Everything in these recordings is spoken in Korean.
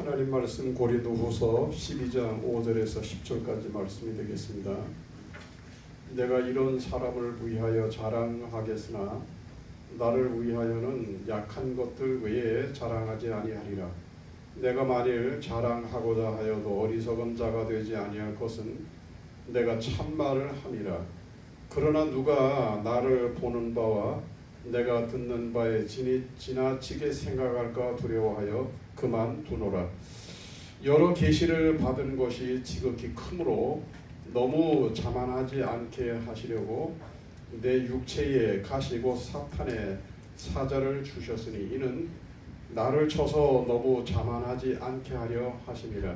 하나님 말씀 고린도후서 12장 5절에서 10절까지 말씀이 되겠습니다. 내가 이런 사람을 위하여 자랑하겠으나 나를 위하여는 약한 것들 외에 자랑하지 아니하리라. 내가 만일 자랑하고자 하여도 어리석은 자가 되지 아니할 것은 내가 참말을 함이라. 그러나 누가 나를 보는 바와 내가 듣는 바에 지나치게 생각할까 두려워하여 그만두노라. 여러 계시를 받은 것이 지극히 크므로 너무 자만하지 않게 하시려고 내 육체에 가시고 사탄의 사자를 주셨으니 이는 나를 쳐서 너무 자만하지 않게 하려 하심이라.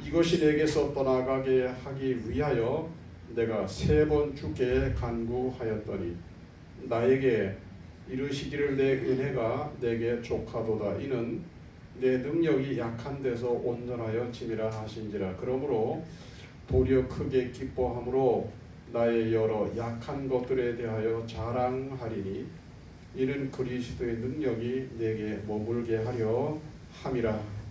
이것이 내게서 떠나가게 하기 위하여 내가 3번 주께 간구하였더니 나에게 이르시기를 내 은혜가 내게 족하도다. 이는 내 능력이 약한 데서 온전하여 짐이라 하신지라. 그러므로 도리어 크게 기뻐함으로 나의 여러 약한 것들에 대하여 자랑하리니 이는 그리스도의 능력이 내게 머물게 하려 함이라.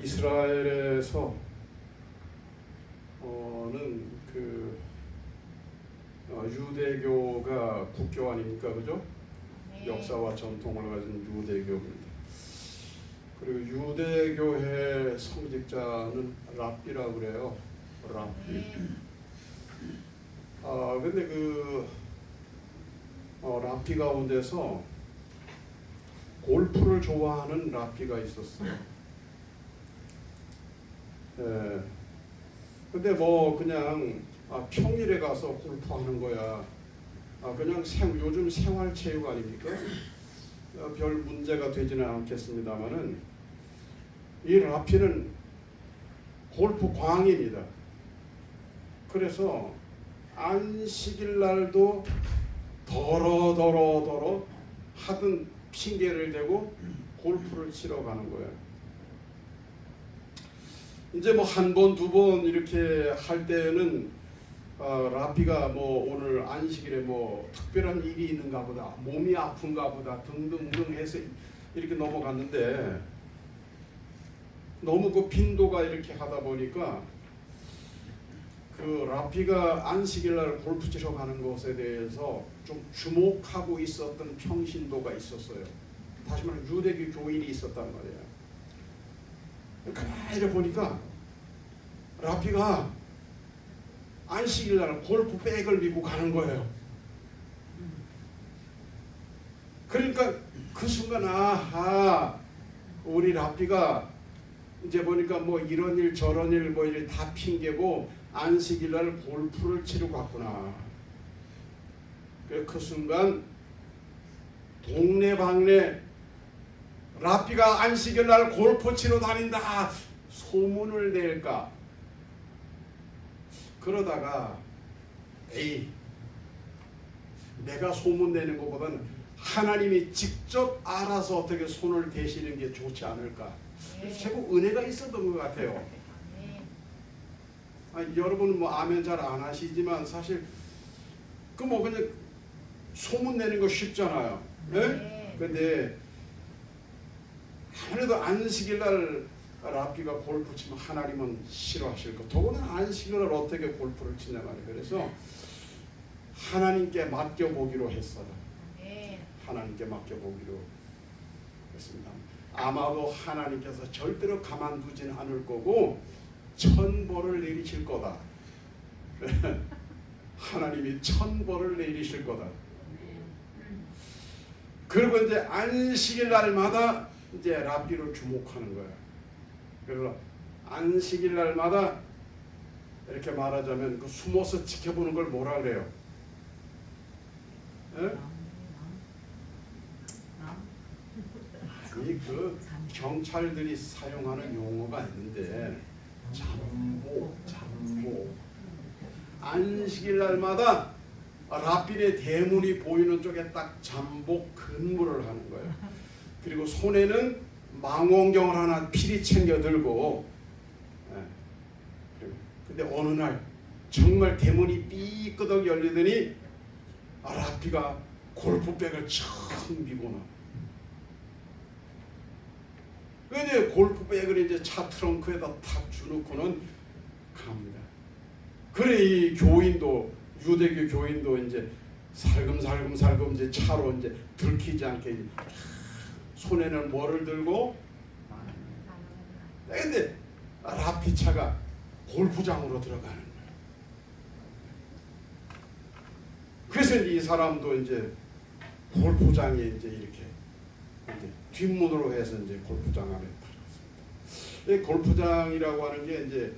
이스라엘에서 유대교가 국교 아닙니까, 그죠? 네. 역사와 전통을 가진 유대교입니다. 그리고 유대교의 성직자는 랍비라고 그래요. 랍비. 네. 근데 랍비 가운데서 골프를 좋아하는 랍비가 있었어요. 네. 근데 그냥 평일에 가서 골프하는 거야. 그냥 요즘 생활체육 아닙니까? 별 문제가 되지는 않겠습니다만은 이 라피는 골프 광입니다. 그래서 안식일 날도 더러 하든 핑계를 대고 골프를 치러 가는 거예요. 이제 한 번, 두 번 이렇게 할 때는 라피가 오늘 안식일에 특별한 일이 있는가 보다, 몸이 아픈가 보다 등등등 해서 이렇게 넘어갔는데 너무 그 빈도가 이렇게 하다 보니까 그 라피가 안식일 날 골프 치러 가는 것에 대해서 좀 주목하고 있었던 평신도가 있었어요. 다시 말해 유대교 교인이 있었단 말이에요. 가만히 보니까 라피가 안식일 날 골프 백을 메고 가는 거예요. 그러니까 그 순간 우리 라피가 이제 보니까 이런 일 저런 일 이렇게 다 핑계고 안식일 날 골프를 치러 갔구나. 그 순간 동네방네 라피가 안식일 날 골프 치러 다닌다 소문을 낼까. 그러다가 내가 소문 내는 것보다는 하나님이 직접 알아서 어떻게 손을 대시는 게 좋지 않을까. 최고 은혜가 있었던 것 같아요. 여러분은 아멘 잘 안 하시지만 사실 그냥 소문 내는 거 쉽잖아요. 네? 근데 아무래도 안식일 날 라피가 골프 치면 하나님은 싫어하실 거. 더구나 안식일 날 어떻게 골프를 치냐 말이에요. 그래서 하나님께 맡겨보기로 했어요. 하나님께 맡겨보기로 했습니다. 아마도 하나님께서 절대로 가만두진 않을 거고 천벌을 내리실 거다. 하나님이 천벌을 내리실 거다. 그리고 이제 안식일 날마다 이제 랍비를 주목하는 거예요. 그래서 안식일 날마다 이렇게 말하자면 숨어서 지켜보는 걸 뭐라 그래요? 아니 경찰들이 사용하는 용어가 있는데 잠복. 안식일 날마다 랍빈의 대문이 보이는 쪽에 딱 잠복 근무를 하는 거예요. 그리고 손에는 망원경을 하나 필히 챙겨 들고, 근데 어느 날 정말 대문이 삐끄덕 열리더니 랍비가 골프백을 촥 미고 나. 근데 골프백을 이제 차 트렁크에다 탁 주놓고는 갑니다. 그래 이 교인도 유대교 교인도 이제 살금살금 이제 차로 이제 들키지 않게 손에는 뭐를 들고? 근데 랍비 차가 골프장으로 들어가는 거예요. 그래서 이 사람도 이제 골프장에 이제 이렇게 이제 뒷문으로 해서 이제 골프장 안에 들어갔습니다. 골프장이라고 하는 게 이제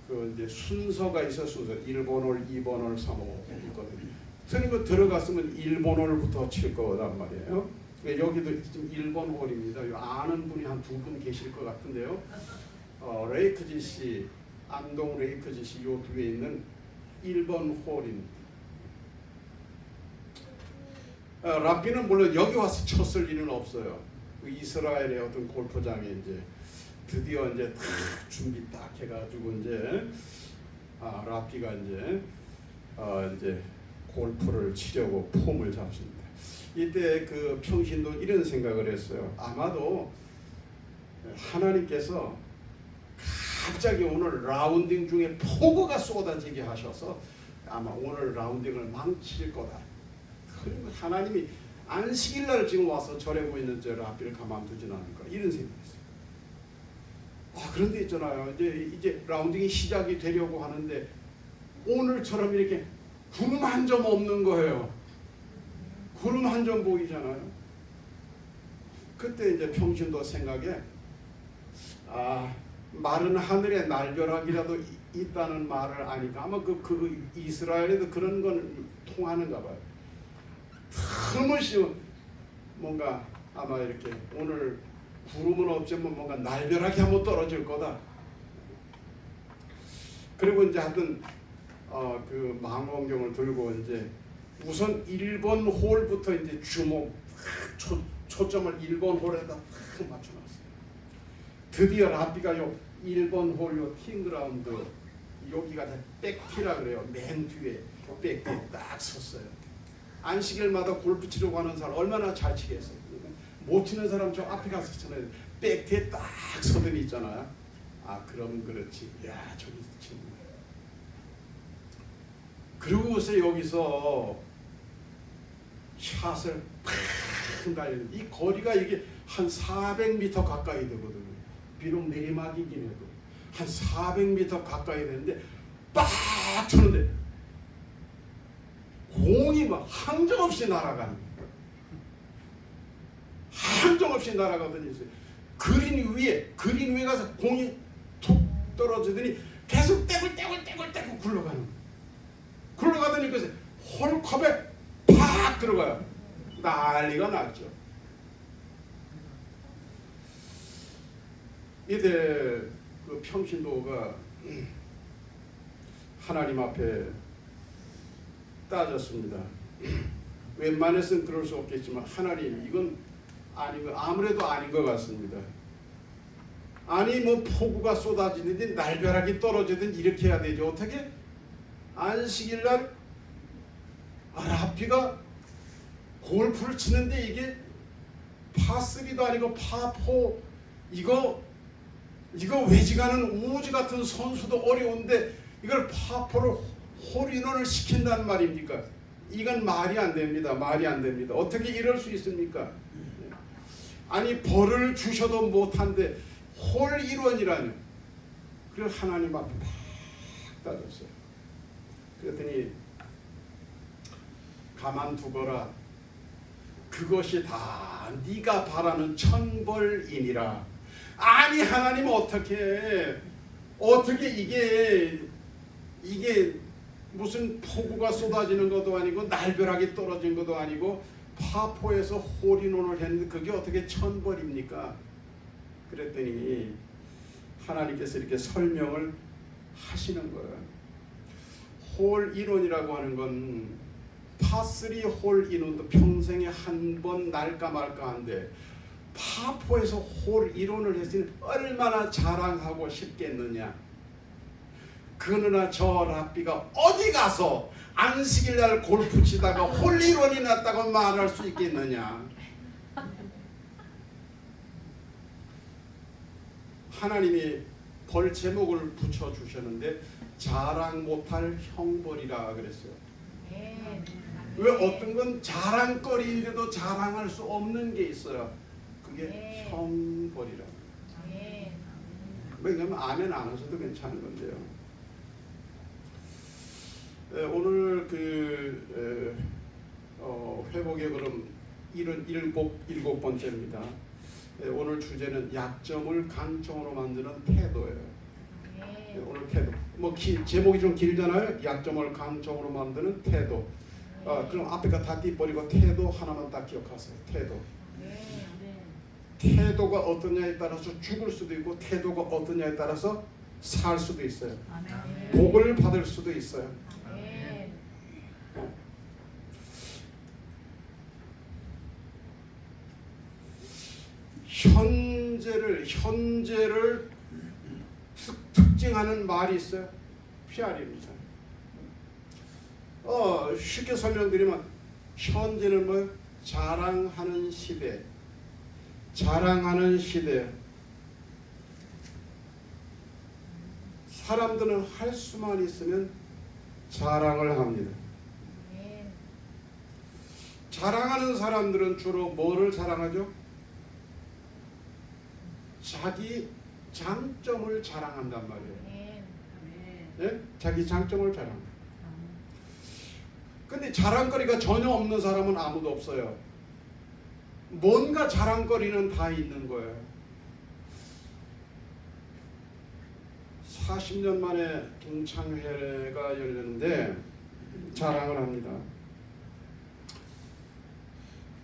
그 이제 순서가 있어 순서 1번 홀, 2번 홀, 3번 홀 있거든요. 그러니까 들어갔으면 1번 홀부터 칠 거란 말이에요. 여기도 지금 1번 홀입니다. 아는 분이 한 2분 계실 것 같은데요. 레이크지 씨, 안동 레이크지 씨 요 뒤에 있는 1번 홀입니다. 랍비는 물론 여기 와서 쳤을 일은 없어요. 이스라엘의 어떤 골프장에 이제 드디어 이제 딱 준비 딱 해가지고 이제 랍비가 이제 골프를 치려고 폼을 잡습니다. 이때 그 평신도 이런 생각을 했어요. 아마도 하나님께서 갑자기 오늘 라운딩 중에 폭우가 쏟아지게 하셔서 아마 오늘 라운딩을 망칠 거다. 그리고 하나님이 안식일날 지금 와서 절하고 있는 저 랍비를 가만두지는 않을까 이런 생각했어요. 그런데 있잖아요. 이제 라운딩이 시작이 되려고 하는데 오늘처럼 이렇게 구름 한 점 없는 거예요. 구름 한 점 보이잖아요. 그때 이제 평신도 생각에 마른 하늘에 날벼락이라도 있다는 말을 아니까 아마 그 이스라엘에도 그런 건 통하는가 봐요. 틈없이 뭔가 아마 이렇게 오늘 구름은 없지만 뭔가 날벼락이 한번 떨어질 거다. 그리고 이제 하여튼 그 망원경을 들고 이제 우선 1번 홀부터 이제 초점을 1번 홀에다 딱 맞춰놨어요. 드디어 랍비가 요 1번 홀 요 팅그라운드 여기가 백티라 그래요. 맨 뒤에 백티에 딱 섰어요. 안식일마다 골프 치려고 하는 사람 얼마나 잘 치겠어요. 못 치는 사람 저 앞에 가서 치잖아요. 백티에 딱 서더니 있잖아요. 그럼 그렇지. 야 저기 치는 거예요. 그러고서 여기서 샷을 팍 날리는 이 거리가 이게 한 400m 가까이 되거든요. 비록 내리막이긴 해도 한 400m 가까이 되는데 빡 쳤는데 공이 막 항정없이 날아가는 거예요. 항정없이 날아가더니 그린 위에 가서 공이 툭 떨어지더니 계속 떼굴 굴러가는 거예요. 굴러가더니 그래서 홀컵에 팍 들어가요. 난리가 났죠. 이때 그 평신도가 하나님 앞에 따졌습니다. 웬만해서는 그럴 수 없겠지만 하나님 이건 아닌 거 아무래도 아닌 것 같습니다. 아니 뭐 폭우가 쏟아지는데 날벼락이 떨어지든 이렇게 해야 되죠. 어떻게 안식일날 랍비가 골프를 치는데 이게 파3도 아니고 파4 이거 외지가는 우지 같은 선수도 어려운데 이걸 파4를 홀인원을 시킨다는 말입니까? 이건 말이 안 됩니다. 말이 안 됩니다. 어떻게 이럴 수 있습니까? 아니 벌을 주셔도 못한데 홀 1원이라뇨. 그래서 하나님 앞에 팍 따졌어요. 그랬더니 가만두거라. 그것이 다 네가 바라는 천벌이니라. 아니 하나님 어떻게 이게 무슨 폭우가 쏟아지는 것도 아니고 날벼락이 떨어진 것도 아니고 파포에서 홀인원을 했는데 그게 어떻게 천벌입니까? 그랬더니 하나님께서 이렇게 설명을 하시는 거예요. 홀 1원이라고 하는 건 파3 홀인원도 평생에 한 번 날까 말까한데 파4에서 홀인원을 했으니 얼마나 자랑하고 싶겠느냐. 그러나 저 랍비가 어디 가서 안식일날 골프 치다가 홀인원이 났다고 말할 수 있겠느냐. 하나님이 벌 제목을 붙여주셨는데 자랑 못할 형벌이라 그랬어요. 왜 어떤 건 자랑거리인데도 자랑할 수 없는 게 있어요. 그게 형벌이라. 왜냐하면 아멘 안 하셔도 괜찮은 건데요. 오늘 회복의 걸음 77번째입니다. 오늘 주제는 약점을 강점으로 만드는 태도예요. 오늘 태도. 제목이 좀 길잖아요. 약점을 강점으로 만드는 태도. 그럼 앞에가 다 띠버리고 태도 하나만 딱 기억하세요. 태도. 태도가 어떠냐에 따라서 죽을 수도 있고 태도가 어떠냐에 따라서 살 수도 있어요. 복을 받을 수도 있어요. 현재를 특징하는 말이 있어요. PR입니다. 쉽게 설명드리면 현재는 뭐 자랑하는 시대. 사람들은 할 수만 있으면 자랑을 합니다. 자랑하는 사람들은 주로 뭐를 자랑하죠? 자기 장점을 자랑한단 말이에요. 네? 자기 장점을 자랑. 근데 자랑거리가 전혀 없는 사람은 아무도 없어요. 뭔가 자랑거리는 다 있는 거예요. 40년 만에 동창회가 열렸는데 자랑을 합니다.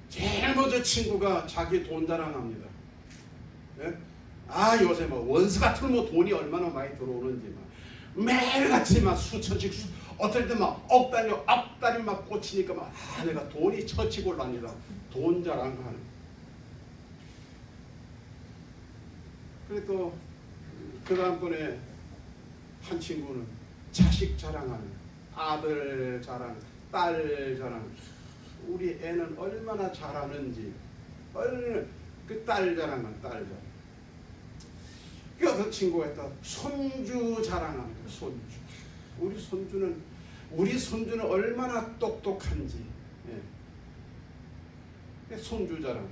제일 먼저 친구가 자기 돈 자랑합니다. 네? 요새 원수 같은 돈이 얼마나 많이 들어오는지 매일같이 수천씩 어떨 때 억 단위 꽂히니까 내가 돈이 처치곤란이다. 돈 자랑하는. 그리고 그 다음번에 한 친구는 자식 자랑하는, 아들 자랑, 딸 자랑. 우리 애는 얼마나 잘하는지. 그 딸 자랑은 딸 자랑. 그 어떤 친구가 있다. 손주 자랑하는 거야. 손주. 우리 손주는 얼마나 똑똑한지. 손주 자랑.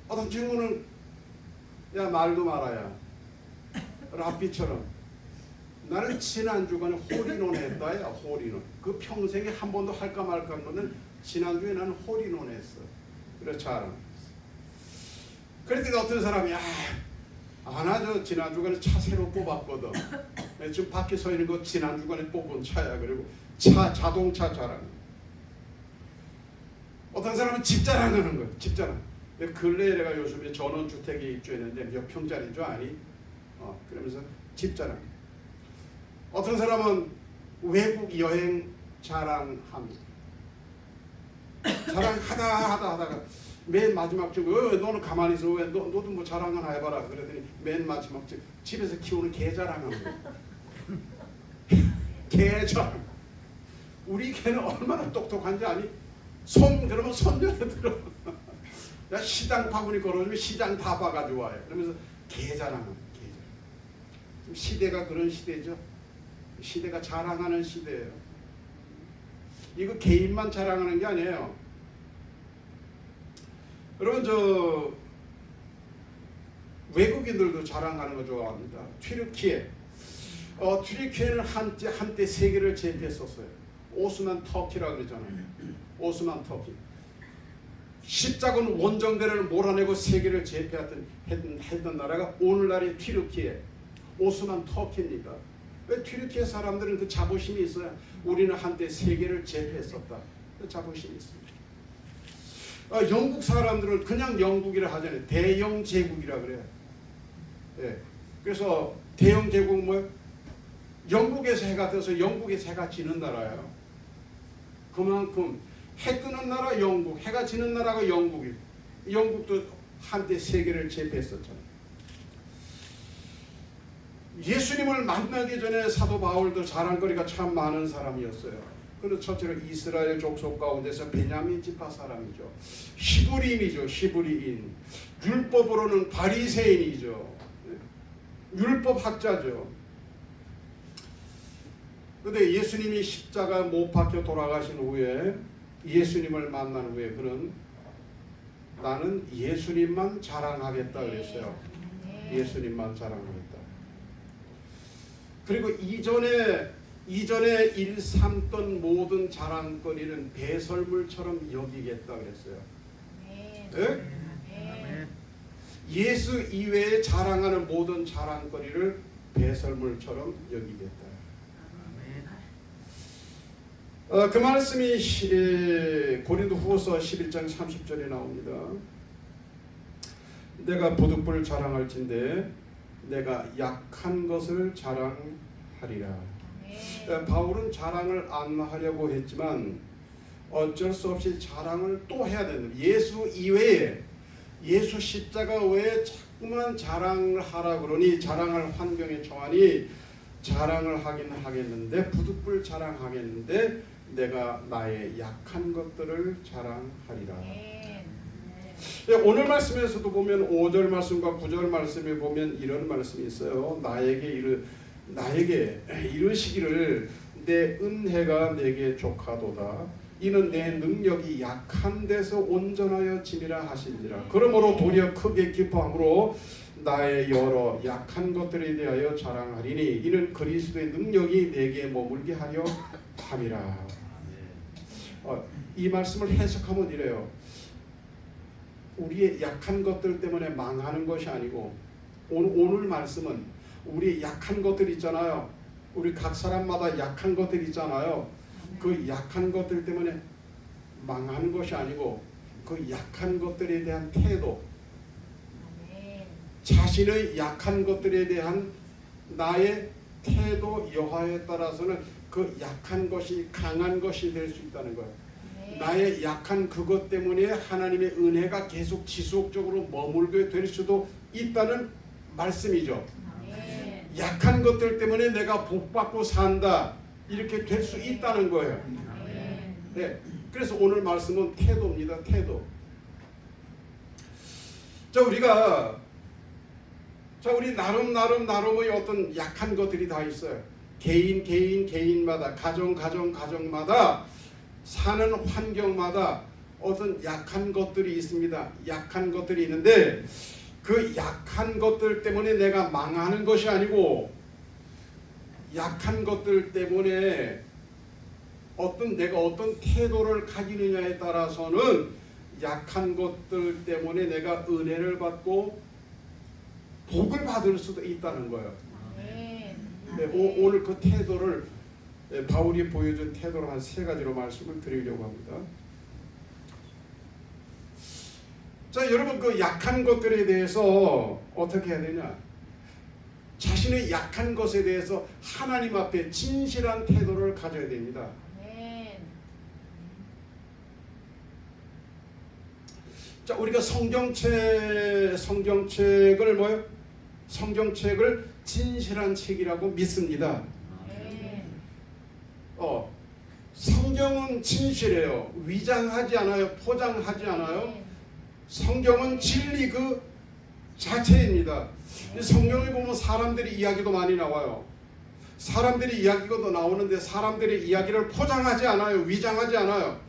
어떤 친구는 말도 말아야 랍비처럼 나는 지난주간에 홀인원 했다야. 홀인원. 그 평생에 한 번도 할까 말까 한 거는 지난주에 나는 홀인원 했어. 그래서 자랑. 그랬더니 어떤 사람이 저 지난주간에 차 새로 뽑았거든. 지금 밖에 서 있는 거 지난주간에 뽑은 차야. 그리고 자동차 자랑. 어떤 사람은 집 자랑하는 거야. 집 자랑. 근래에 내가 요즘에 전원주택에 입주했는데 몇 평짜리 줄 아니? 그러면서 집 자랑. 어떤 사람은 외국 여행 자랑합니다. 자랑하다가 맨 마지막 쯤 너는 가만히 있어. 왜 너도 뭐 자랑 하나 해봐라. 그랬더니 맨 마지막 쯤 집에서 키우는 개 자랑하는 거야. 개 자랑. 우리 개는 얼마나 똑똑한지 아니? 그러면 손녀에 들어. 야 시장 바구니 걸어주면 시장 다 봐가지고 와요. 그러면서 개 자랑합니다. 개 자랑. 지금 시대가 그런 시대죠. 시대가 자랑하는 시대예요. 이거 개인만 자랑하는 게 아니에요. 여러분 외국인들도 자랑하는 거 좋아합니다. 튀르키예. 튀르키예는 한때 세계를 제패했었어요. 오스만 터키라고 그러잖아요. 오스만 터키. 십자군 원정대를 몰아내고 세계를 제패했던 나라가 오늘날의 튀르키예, 오스만 터키입니다. 왜 튀르키예 사람들은 그 자부심이 있어요. 우리는 한때 세계를 제패했었다. 그 자부심이 있습니다. 영국 사람들은 그냥 영국이라 하잖아요. 대영 제국이라 그래요. 그래서 대영 제국 영국에서 해가 떠서 영국에서 해가 지는 나라예요. 그만큼 해 뜨는 나라 영국, 해가 지는 나라가 영국이에요. 영국도 한때 세계를 제패했었잖아요. 예수님을 만나기 전에 사도 바울도 자랑거리가 참 많은 사람이었어요. 그리고 첫째로 이스라엘 족속 가운데서 베냐민 지파 사람이죠. 히브리인이죠. 히브리인. 율법으로는 바리새인이죠. 율법학자죠. 그런데 예수님이 십자가 못 박혀 돌아가신 후에 예수님을 만난 후에 그는 나는 예수님만 자랑하겠다 그랬어요. 예수님만 자랑하겠다. 그리고 이전에 일삼던 모든 자랑거리는 배설물처럼 여기겠다 그랬어요. 네? 예수 이외에 자랑하는 모든 자랑거리를 배설물처럼 여기겠다. 그 말씀이 고린도후서 11장 30절에 나옵니다. 내가 부득불 자랑할진대 내가 약한 것을 자랑하리라. 바울은 자랑을 안 하려고 했지만 어쩔 수 없이 자랑을 또 해야 된다. 예수 이외에 예수 십자가 외에 자꾸만 자랑을 하라 그러니 자랑할 환경에 처하니 자랑을 하긴 하겠는데 부득불 자랑하겠는데 내가 나의 약한 것들을 자랑하리라. 오늘 말씀에서도 보면 5절 말씀과 9절 말씀에 보면 이런 말씀이 있어요. 나에게 이르시기를 내 은혜가 내게 족하도다. 이는 내 능력이 약한 데서 온전하여 지니라 하시니라. 그러므로 도리어 크게 기뻐함으로 나의 여러 약한 것들에 대하여 자랑하리니 이는 그리스도의 능력이 내게 머물게 하려 함이라. 이 말씀을 해석하면 이래요. 우리의 약한 것들 때문에 망하는 것이 아니고 오늘 말씀은 우리의 약한 것들 있잖아요. 우리 각 사람마다 약한 것들 있잖아요. 그 약한 것들 때문에 망하는 것이 아니고 그 약한 것들에 대한 태도, 자신의 약한 것들에 대한 나의 태도 여하에 따라서는 그 약한 것이 강한 것이 될 수 있다는 거예요. 나의 약한 그것 때문에 하나님의 은혜가 계속 지속적으로 머물게 될 수도 있다는 말씀이죠. 약한 것들 때문에 내가 복받고 산다 이렇게 될 수 있다는 거예요. 네. 그래서 오늘 말씀은 태도입니다. 태도. 우리 나름의 어떤 약한 것들이 다 있어요. 개인마다 가정마다 사는 환경마다 어떤 약한 것들이 있습니다. 약한 것들이 있는데 그 약한 것들 때문에 내가 망하는 것이 아니고 약한 것들 때문에 내가 어떤 태도를 가지느냐에 따라서는 약한 것들 때문에 내가 은혜를 받고 복을 받을 수도 있다는 거예요. 네, 오늘 그 태도를 바울이 보여준 태도를 한 3가지로 말씀을 드리려고 합니다. 자, 여러분 그 약한 것들에 대해서 어떻게 해야 되냐? 자신의 약한 것에 대해서 하나님 앞에 진실한 태도를 가져야 됩니다. 자, 우리가 성경책을 성경책을 진실한 책이라고 믿습니다. 성경은 진실해요. 위장하지 않아요. 포장하지 않아요. 성경은 진리 그 자체입니다. 성경에 보면 사람들이 이야기도 많이 나와요. 사람들이 이야기가 나오는데 사람들의 이야기를 포장하지 않아요. 위장하지 않아요.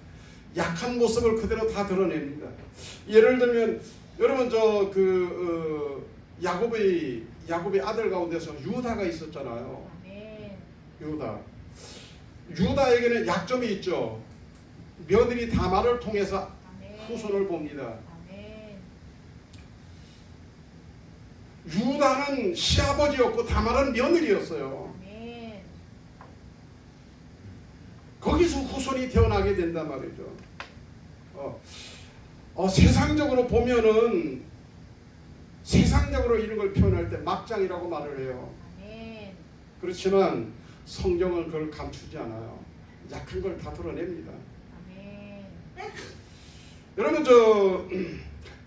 약한 모습을 그대로 다 드러냅니다. 예를 들면 여러분 야곱의 아들 가운데서 유다가 있었잖아요. 유다에게는 약점이 있죠. 며느리 다말을 통해서 후손을 봅니다. 유다는 시아버지였고 다말은 며느리였어요. 거기서 후손이 태어나게 된단 말이죠. 세상적으로 보면은 세상적으로 이런 걸 표현할 때 막장이라고 말을 해요. 그렇지만 성경은 그걸 감추지 않아요. 약한 걸 다 드러냅니다. 아멘. 여러분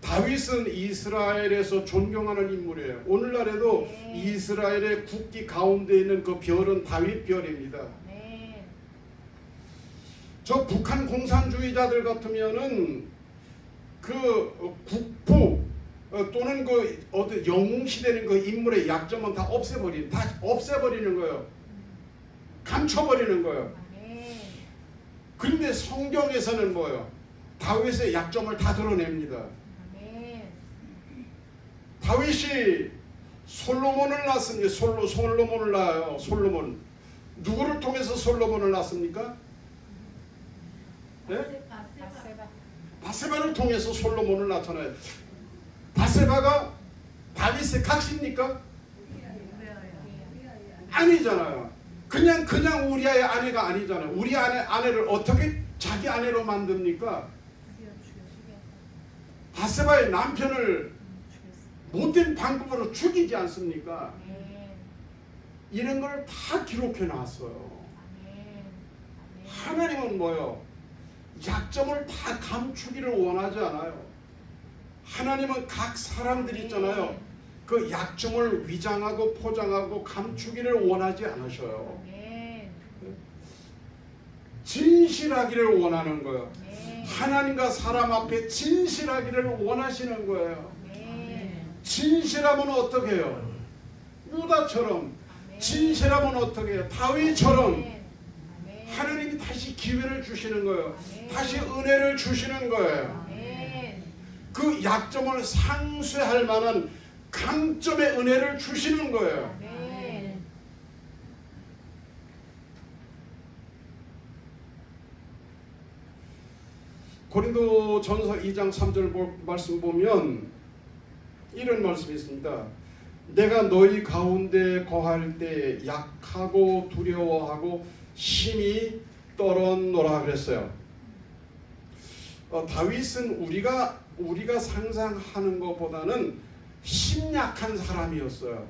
다윗은 이스라엘에서 존경하는 인물이에요. 오늘날에도 네. 이스라엘의 국기 가운데 있는 그 별은 다윗 별입니다. 아멘. 저 북한 공산주의자들 같으면은 그 국부 또는 그 어떤 영웅시되는 그 인물의 약점은 다 없애버리는 거예요. 감춰버리는 거예요. 아멘. 그런데 성경에서는 뭐예요? 다윗의 약점을 다 드러냅니다. 아멘. 다윗이 솔로몬을 낳습니다. 솔로몬을 낳아요. 솔로몬. 누구를 통해서 솔로몬을 낳습니까? 네? 바세바. 바세바를 통해서 솔로몬을 낳잖아요. 바세바가 다윗의 각시입니까? 아니잖아요. 그냥 우리아의 아내가 아니잖아요. 우리 아내를 어떻게 자기 아내로 만듭니까? 바세바의 남편을 못된 방법으로 죽이지 않습니까? 이런 걸 다 기록해 놨어요. 하나님은 뭐요? 약점을 다 감추기를 원하지 않아요. 하나님은 각 사람들이 있잖아요. 그 약점을 위장하고 포장하고 감추기를 원하지 않으셔요. 진실하기를 원하는 거예요. 하나님과 사람 앞에 진실하기를 원하시는 거예요. 진실하면 어떻게 해요? 유다처럼. 진실하면 어떻게 해요? 다윗처럼. 하나님이 다시 기회를 주시는 거예요. 다시 은혜를 주시는 거예요. 그 약점을 상쇄할 만한 강점의 은혜를 주시는 거예요. 고린도전서 2장 3절 말씀 보면 이런 말씀이 있습니다. 내가 너희 가운데 거할 때 약하고 두려워하고 심히 떨었노라 그랬어요. 다윗은 우리가 상상하는 것보다는 심약한 사람이었어요.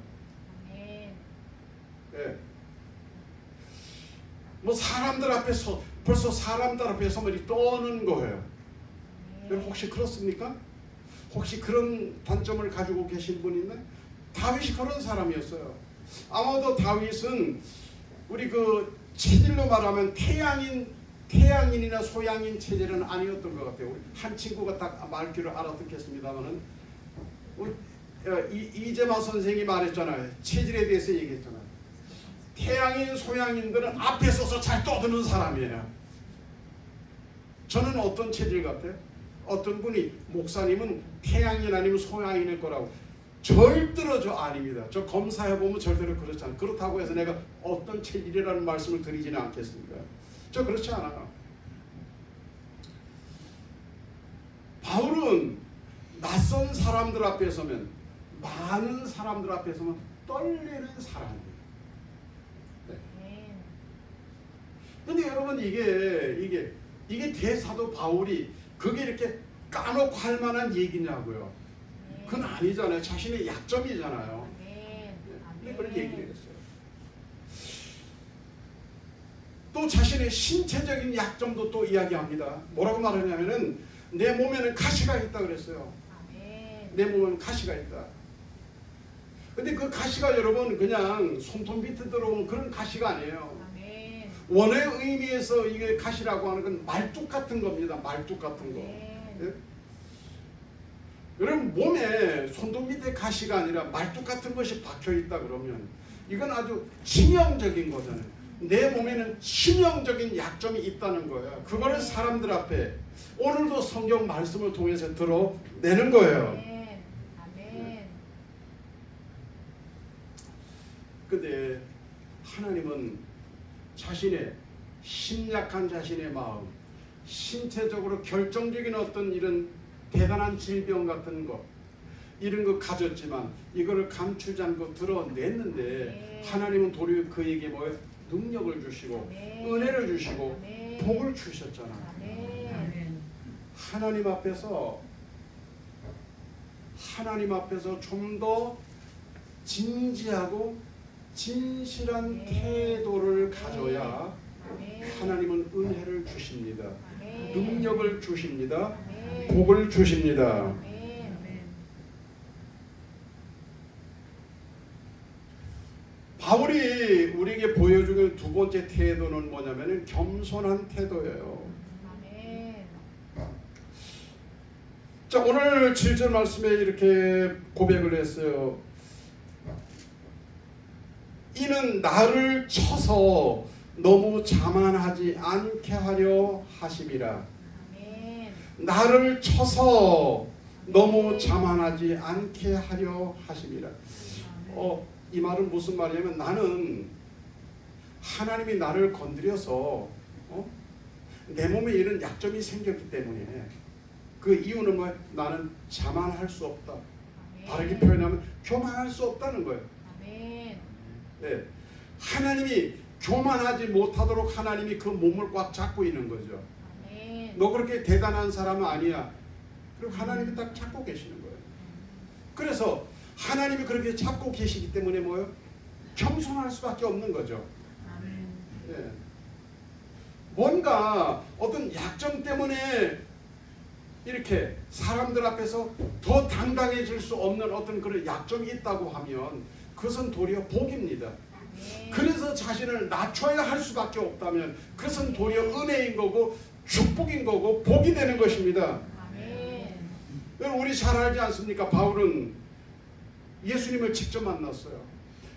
네. 뭐 사람들 앞에서 벌써 사람들 앞에서 머리 떠는 거예요. 혹시 그렇습니까? 혹시 그런 단점을 가지고 계신 분 있나요? 다윗이 그런 사람이었어요. 아마도 다윗은 우리 그 체질로 말하면 태양인이나 소양인 체질은 아니었던 것 같아요. 한 친구가 딱 말귀를 알아듣겠습니다만은 이재마 선생이 말했잖아요. 체질에 대해서 얘기했잖아요. 태양인 소양인들은 앞에 서서 잘 떠드는 사람이에요. 저는 어떤 체질 같아요? 어떤 분이 목사님은 태양인 아니면 소양인일 거라고. 절대로 저 아닙니다. 저 검사해보면 절대로 그렇지 않아요. 그렇다고 해서 내가 어떤 체질이라는 말씀을 드리지는 않겠습니다. 저 그렇지 않아요. 바울은 낯선 사람들 앞에 서면, 많은 사람들 앞에 서면 떨리는 사람이에요. 네. 근데 여러분 이게 대사도 바울이 그게 이렇게 까놓고 할 만한 얘기냐고요. 그건 아니잖아요. 자신의 약점이잖아요. 근데 그렇게 얘기를 했어요. 또 자신의 신체적인 약점도 또 이야기합니다. 뭐라고 말하냐면은 내 몸에는 가시가 있다 그랬어요. 내 몸에는 가시가 있다. 근데 그 가시가 여러분 그냥 손톱 밑에 들어오는 그런 가시가 아니에요. 원의 의미에서 이게 가시라고 하는 건 말뚝 같은 겁니다. 말뚝 같은 거. 예? 여러분 몸에 손톱 밑에 가시가 아니라 말뚝 같은 것이 박혀 있다 그러면 이건 아주 치명적인 거잖아요. 내 몸에는 치명적인 약점이 있다는 거예요. 그거를 사람들 앞에 오늘도 성경 말씀을 통해서 드러내는 거예요. 근데 하나님은 자신의 심약한 자신의 마음, 신체적으로 결정적인 어떤 이런 대단한 질병 같은 거 이런 거 가졌지만 이거를 감추지 않고 드러냈는데 하나님은 도리어 그에게 뭐예요? 능력을 주시고 은혜를 주시고 복을 주셨잖아. 하나님 앞에서 좀 더 진지하고 진실한 태도를 가져야 아멘. 하나님은 은혜를 주십니다. 아멘. 능력을 주십니다. 아멘. 복을 주십니다. 아멘. 바울이 우리에게 보여주는 두 번째 태도는 뭐냐면 겸손한 태도예요. 아멘. 자, 오늘 7절 말씀에 이렇게 고백을 했어요. 이는 나를 쳐서 너무 자만하지 않게 하려 하심이라. 아멘. 나를 쳐서 너무 자만하지 않게 하려 하심이라. 이 말은 무슨 말이냐면 나는 하나님이 나를 건드려서 내 몸에 이런 약점이 생겼기 때문에 그 이유는 뭐야? 나는 자만할 수 없다. 아멘. 다르게 표현하면 교만할 수 없다는 거예요. 아멘. 네. 하나님이 교만하지 못하도록 하나님이 그 몸을 꽉 잡고 있는 거죠. 아멘. 너 그렇게 대단한 사람은 아니야. 그리고 하나님이 딱 잡고 계시는 거예요. 그래서 하나님이 그렇게 잡고 계시기 때문에 뭐요? 겸손할 수밖에 없는 거죠. 아멘. 예. 뭔가 어떤 약점 때문에 이렇게 사람들 앞에서 더 당당해질 수 없는 어떤 그런 약점이 있다고 하면 그것은 도리어 복입니다. 아멘. 그래서 자신을 낮춰야 할 수밖에 없다면 그것은 도리어 은혜인 거고 축복인 거고 복이 되는 것입니다. 아멘. 우리 잘 알지 않습니까? 바울은 예수님을 직접 만났어요.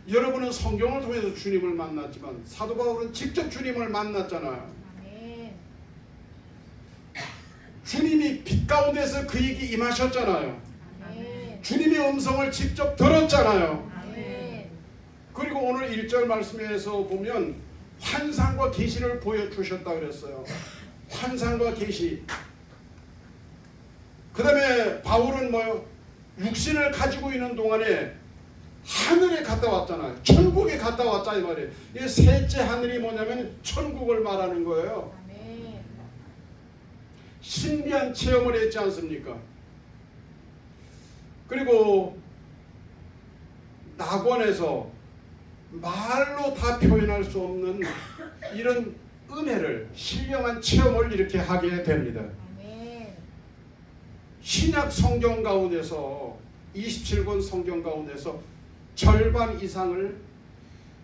여러분은 성경을 통해서 주님을 만났지만 사도 바울은 직접 주님을 만났잖아요. 아멘. 주님이 빛 가운데서 그에게 임하셨잖아요. 아멘. 주님의 음성을 직접 들었잖아요. 아멘. 그리고 오늘 1절 말씀에서 보면 환상과 계시를 보여주셨다 그랬어요. 환상과 계시. 그 다음에 바울은 뭐요? 육신을 가지고 있는 동안에 하늘에 갔다 왔잖아요. 천국에 갔다 왔자 이 말이에요. 이 셋째 하늘이 뭐냐면 천국을 말하는 거예요. 아멘. 신비한 체험을 했지 않습니까? 그리고 낙원에서 말로 다 표현할 수 없는 이런 은혜를 신령한 체험을 이렇게 하게 됩니다. 아멘. 신약 성경 가운데서 27권 성경 가운데서 절반 이상을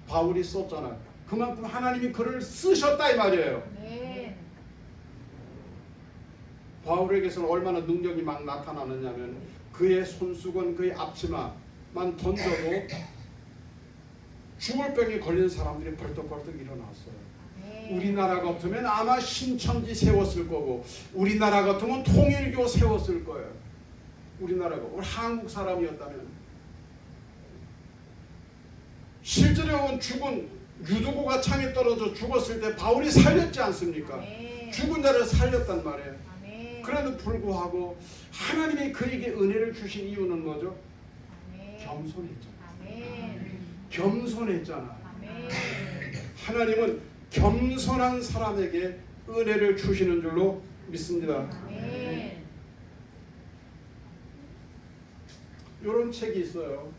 바울이 썼잖아요. 그만큼 하나님이 그를 쓰셨다 이 말이에요. 아멘. 바울에게서는 얼마나 능력이 막 나타나느냐면 그의 손수건 그의 앞치마만 던져도 죽을 병에 걸린 사람들이 벌떡벌떡 일어났어요. 아멘. 우리나라 같으면 아마 신천지 세웠을 거고 우리나라 같으면 통일교 세웠을 거예요. 우리나라가 우리 한국 사람이었다면 실제로 죽은 유두고가 창에 떨어져 죽었을 때 바울이 살렸지 않습니까? 아멘. 죽은 자를 살렸단 말이에요. 아멘. 그래도 불구하고 하나님이 그에게 은혜를 주신 이유는 뭐죠? 아멘. 겸손했잖아요. 아멘. 겸손했잖아요. 아멘. 하나님은 겸손한 사람에게 은혜를 주시는 줄로 믿습니다. 아멘. 이런 책이 있어요.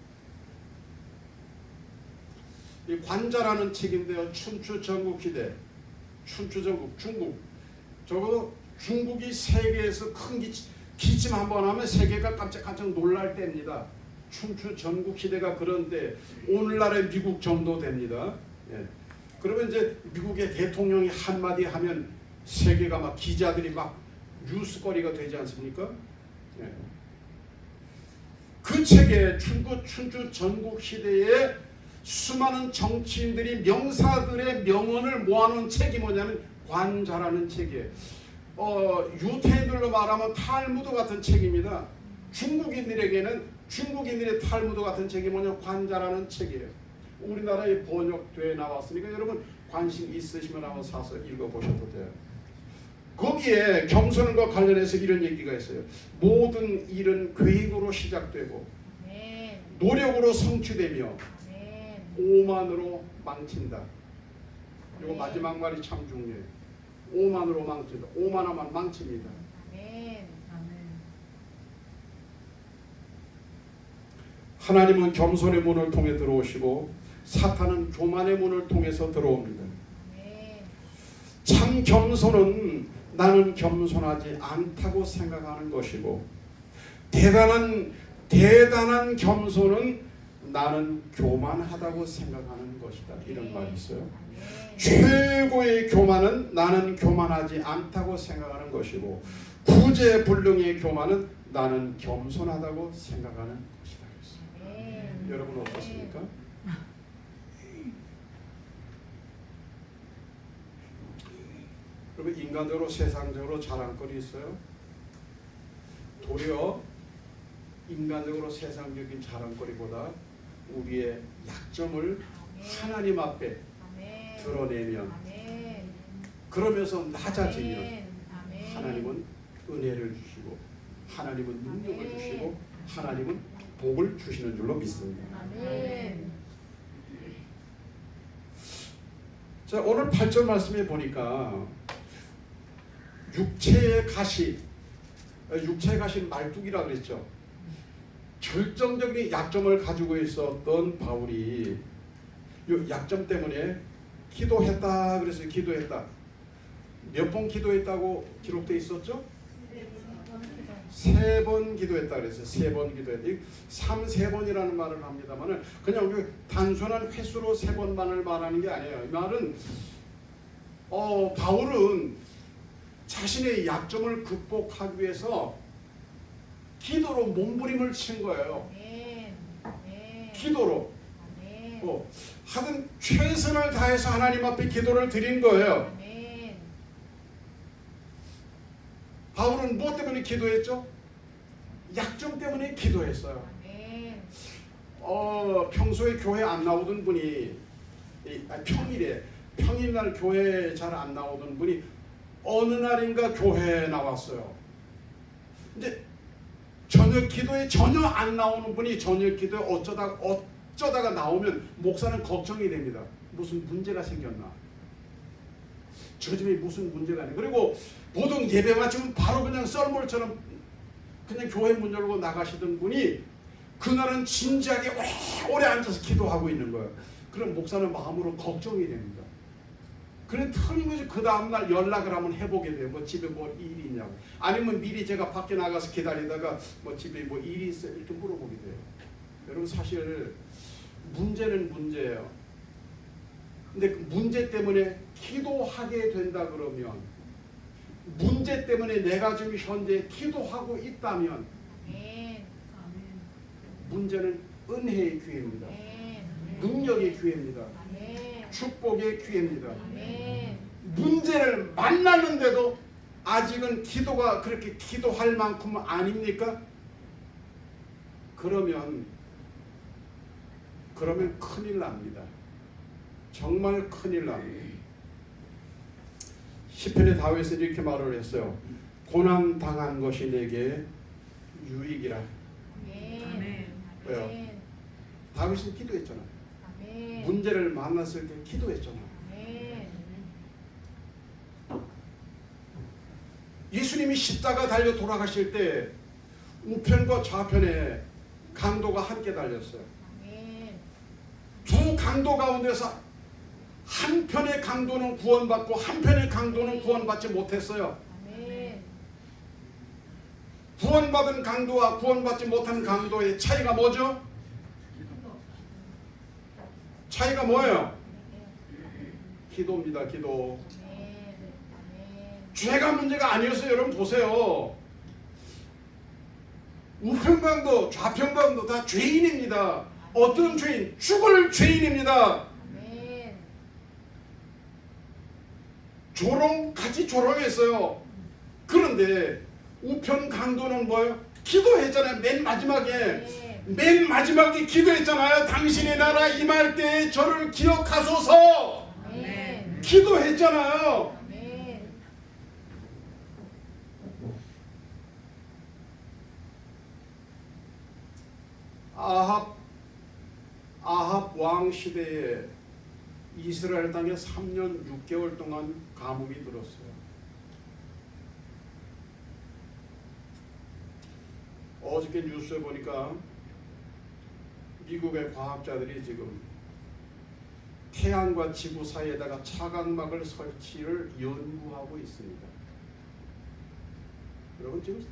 이 관자라는 책인데요. 춘추 전국시대, 춘추 전국, 중국. 적어도 중국이 세계에서 큰 기침 한번 하면 세계가 깜짝깜짝 놀랄 때입니다. 춘추 전국시대가 그런데 오늘날의 미국 정도 됩니다. 예. 그러면 이제 미국의 대통령이 한마디 하면 세계가 막 기자들이 막 뉴스거리가 되지 않습니까? 예. 그 책에 춘추 전국 시대에 수많은 정치인들이 명사들의 명언을 모아놓은 책이 뭐냐면 관자라는 책이에요. 유태인들로 말하면 탈무드 같은 책입니다. 중국인들에게는 중국인들의 탈무드 같은 책이 뭐냐 관자라는 책이에요. 우리나라에 번역돼 나왔으니까 여러분 관심 있으시면 한번 사서 읽어보셔도 돼요. 거기에 겸손과 관련해서 이런 얘기가 있어요. 모든 일은 계획으로 시작되고 아멘. 노력으로 성취되며 아멘. 오만으로 망친다. 이거 아멘. 마지막 말이 참 중요해요. 오만으로 망친다. 오만하면 망칩니다. 아멘. 하나님은 겸손의 문을 통해 들어오시고 사탄은 교만의 문을 통해서 들어옵니다. 아멘. 참 겸손은 나는 겸손하지 않다고 생각하는 것이고, 대단한 겸손은 나는 교만하다고 생각하는 것이다. 이런 말이 있어요. 아멘. 최고의 교만은 나는 교만하지 않다고 생각하는 것이고, 구제불능의 교만은 나는 겸손하다고 생각하는 것이다. 아멘. 여러분 어떻습니까? 그리고 인간적으로 세상적으로 자랑거리 있어요? 도리어 인간적으로 세상적인 자랑거리보다 우리의 약점을 하나님 앞에 아멘. 드러내면, 아멘. 그러면서 낮아지면 아멘. 하나님은 은혜를 주시고, 하나님은 능력을 아멘. 주시고, 하나님은 복을 주시는 줄로 믿습니다. 아멘. 자, 오늘 8절 말씀에 보니까 육체의 가시, 육체의 가시는 말뚝이라고 그랬죠. 결정적인 약점을 가지고 있었던 바울이 이 약점 때문에 기도했다 그래서 기도했다. 몇 번 기도했다고 기록되어 있었죠? 3번 기도했다 그랬어요. 3번 기도했다. 3번이라는 말을 합니다만은 그냥 우리 단순한 횟수로 3번만을 말하는 게 아니에요. 이 말은 바울은 자신의 약점을 극복하기 위해서 기도로 몸부림을 친 거예요. 아멘. 아멘. 기도로. 아멘. 하든 최선을 다해서 하나님 앞에 기도를 드린 거예요. 아멘. 바울은 무엇 때문에 기도했죠? 약점 때문에 기도했어요. 아멘. 평소에 교회 안 나오던 분이 평일날 교회 잘 안 나오던 분이 어느 날인가 교회에 나왔어요. 이제 저녁 기도에 전혀 안 나오는 분이 저녁 기도에 어쩌다가 나오면 목사는 걱정이 됩니다. 무슨 문제가 생겼나? 저 집에 무슨 문제가 있나? 그리고 보통 예배 마치면 바로 그냥 썰물처럼 그냥 교회 문 열고 나가시던 분이 그날은 진지하게 오래 앉아서 기도하고 있는 거예요. 그럼 목사는 마음으로 걱정이 됩니다. 그래 틀림없이 그 다음날 연락을 한번 해보게 돼요. 뭐 집에 뭐 일이 있냐고. 아니면 미리 제가 밖에 나가서 기다리다가 뭐 집에 뭐 일이 있어 이렇게 물어보게 돼요. 여러분 사실 문제는 문제예요. 근데 그 문제 때문에 기도하게 된다 그러면, 문제 때문에 내가 지금 현재 기도하고 있다면 아멘. 문제는 은혜의 기회입니다. 아멘. 능력의 기회입니다. 아멘. 축복의 기회입니다. 아멘. 문제를 만났는데도 아직은 기도가 그렇게 기도할 만큼은 아닙니까? 그러면 큰일 납니다. 정말 큰일 납니다. 시편의 다윗은 이렇게 말을 했어요. 고난 당한 것이 내게 유익이라. 아멘. 왜요? 아멘. 다윗은 기도했잖아요. 아멘. 문제를 만났을 때 기도했잖아요. 아멘. 예수님이 십자가 달려 돌아가실 때 우편과 좌편에 강도가 함께 달렸어요. 아멘. 두 강도 가운데서 한편의 강도는 구원받고 한편의 강도는 구원받지 못했어요. 아멘. 구원받은 강도와 구원받지 못한 강도의 차이가 뭐죠? 차이가 뭐예요? 기도입니다. 기도. 아멘. 죄가 문제가 아니었어요. 여러분 보세요. 우편강도 좌편강도 다 죄인입니다. 어떤 죄인? 죽을 죄인입니다. 아멘. 같이 조롱했어요. 그런데 우편 강도는 뭐예요? 기도했잖아요. 맨 마지막에 기도했잖아요. 당신의 나라 임할 때에 저를 기억하소서. 아멘. 기도했잖아요. 아멘. 아합 왕 시대에 이스라엘 땅에 3년 6개월 동안 감옥이 들었어요. 어저께 뉴스에 보니까 미국의 과학자들이 지금 태양과 지구 사이에다가 차광막을 설치를 연구하고 있습니다. 여러분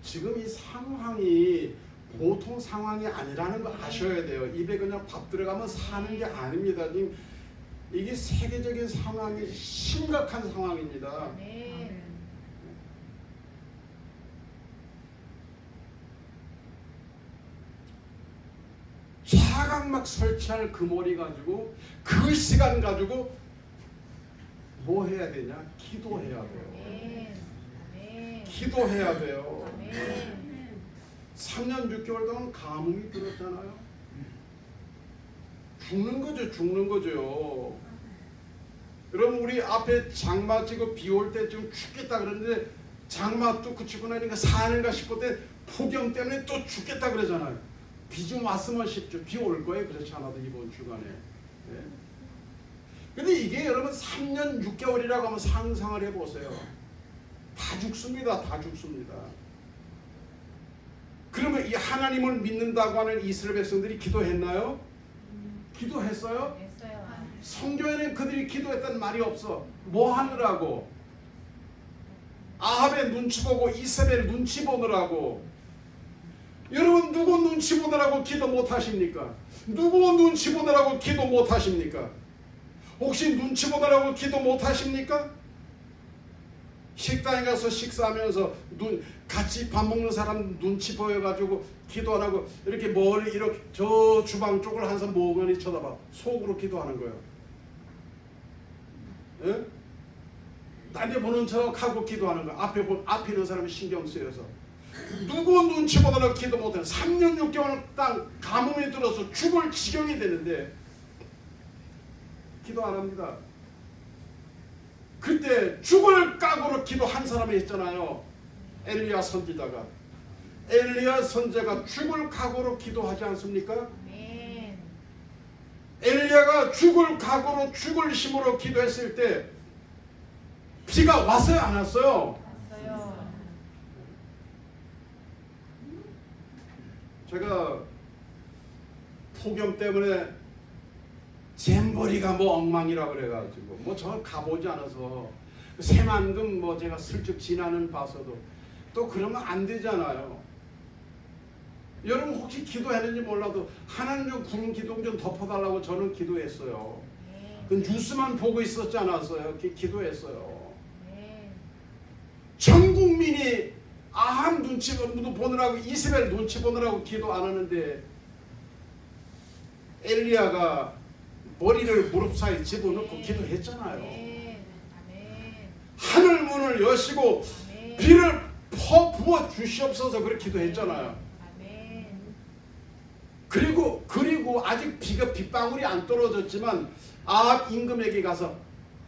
지금 이 상황이 보통 상황이 아니라는 거 아셔야 돼요. 입에 그냥 밥 들어가면 사는 게 아닙니다. 지금 이게 세계적인 상황이 심각한 상황입니다. 아멘. 차광막 설치할 그 머리 가지고 그 시간 가지고 뭐 해야 되냐? 기도해야 돼요. 아멘. 아멘. 기도해야 돼요. 아멘. 3년 6개월 동안 가뭄이 들었잖아요. 죽는 거죠. 여러분 우리 앞에 장마 지고 비 올 때 좀 죽겠다 그러는데 장마 또 그치고 나니까 사는가 싶을 때 폭염 때문에 또 죽겠다 그러잖아요. 비 좀 왔으면 싶죠. 비 올 거예요. 그렇지 않아도 이번 주간에. 네. 근데 이게 여러분 3년 6개월이라고 하면 상상을 해보세요. 다 죽습니다. 다 죽습니다. 그러면 이 하나님을 믿는다고 하는 이스라엘 백성들이 기도했나요? 기도했어요? 됐어요. 성경에는 그들이 기도했다는 말이 없어. 뭐 하느라고? 아합의 눈치 보고 이세벨 눈치 보느라고. 여러분 누구 눈치 보느라고 기도 못 하십니까? 누구 눈치 보느라고 기도 못 하십니까? 혹시 눈치 보느라고 기도 못 하십니까? 식당에 가서 식사하면서 같이 밥 먹는 사람 눈치 보여가지고 기도 안 하고 이렇게 멀리 이렇게 저 주방 쪽을 항상 멍하니 쳐다봐. 속으로 기도하는 거예요. 예? 딴 데 보는 척하고 기도하는 거야. 앞에 있는 사람이 신경 쓰여서. 누구 눈치 보느라고 기도 못해. 3년 6개월 땅 가뭄이 들어서 죽을 지경이 되는데 기도 안 합니다. 그때 죽을 각오로 기도한 사람이 있잖아요. 엘리야 선지자가. 엘리야 선지자가 죽을 각오로 기도하지 않습니까? 아멘. 엘리야가 죽을 각오로 죽을 힘으로 기도했을 때 비가 왔어요? 안 왔어요? 왔어요. 제가 폭염 때문에 잼버리가 뭐 엉망이라 그래가지고 뭐 저 가보지 않아서 새만금 뭐 제가 슬쩍 지나는 봐서도 또 그러면 안 되잖아요. 여러분 혹시 기도했는지 몰라도 하나님 좀 구름 기둥 좀 덮어달라고 저는 기도했어요. 그 뉴스만 보고 있었지 않았어요. 기도했어요. 전 국민이 아합 눈치 보느라고 이스라엘 눈치 보느라고 기도 안 하는데 엘리야가 머리를 무릎 사이에 집어넣고 기도했잖아요. 하늘 문을 여시고 비를 부어 주시옵소서 그렇게 기도했잖아요. 그리고 아직 비가 빗방울이 안 떨어졌지만 아합 임금에게 가서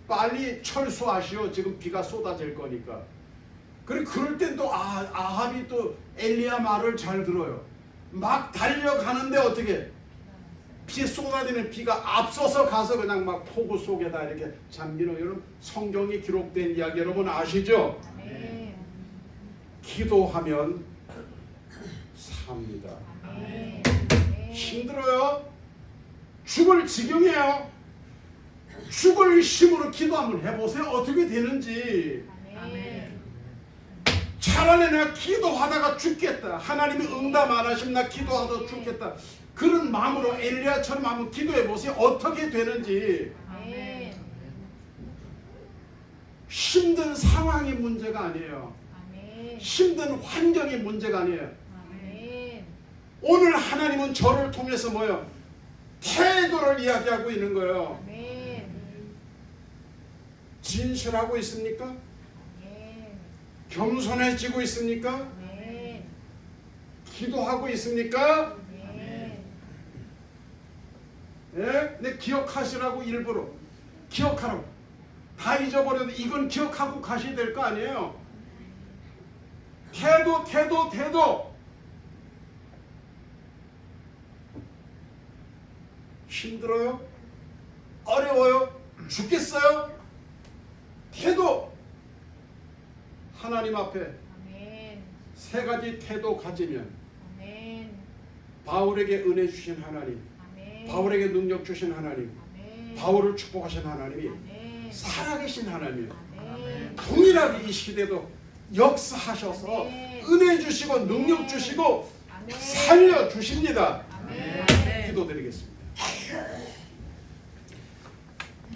빨리 철수하시오. 지금 비가 쏟아질 거니까. 그럴 땐 또 아합이 또 엘리야 말을 잘 들어요. 막 달려가는데 어떻게 비 쏟아지는 비가 앞서서 가서 그냥 막 폭우 속에다 이렇게 잠기는 여러분 성경에 기록된 이야기 여러분 아시죠? 아멘. 기도하면 삽니다. 아멘. 힘들어요. 죽을 지경이에요. 죽을 힘으로 기도 한번 해보세요. 어떻게 되는지. 아멘. 차라리 내가 기도하다가 죽겠다. 하나님이 응답 안 하시면 나 기도하다가 죽겠다. 그런 마음으로 엘리야처럼 한번 기도해 보세요. 어떻게 되는지. 아멘. 힘든 상황이 문제가 아니에요. 아멘. 힘든 환경이 문제가 아니에요. 아멘. 오늘 하나님은 저를 통해서 뭐예요? 태도를 이야기하고 있는 거예요. 아멘. 진실하고 있습니까? 아멘. 겸손해지고 있습니까? 아멘. 기도하고 있습니까? 아멘. 예? 내 기억하시라고 일부러 기억하라고 다 잊어버려도 이건 기억하고 가셔야 될 거 아니에요. 태도 힘들어요? 어려워요? 죽겠어요? 태도 하나님 앞에 아멘. 세 가지 태도 가지면 아멘. 바울에게 은혜 주신 하나님, 아멘. 바울에게 능력 주신 하나님, 아멘. 바울을 축복하신 하나님이 아멘. 살아계신 하나님이에요. 아멘. 동일하게 이 시대도 역사하셔서 아멘. 은혜 주시고 능력 주시고 아멘. 살려주십니다. 아멘. 기도드리겠습니다.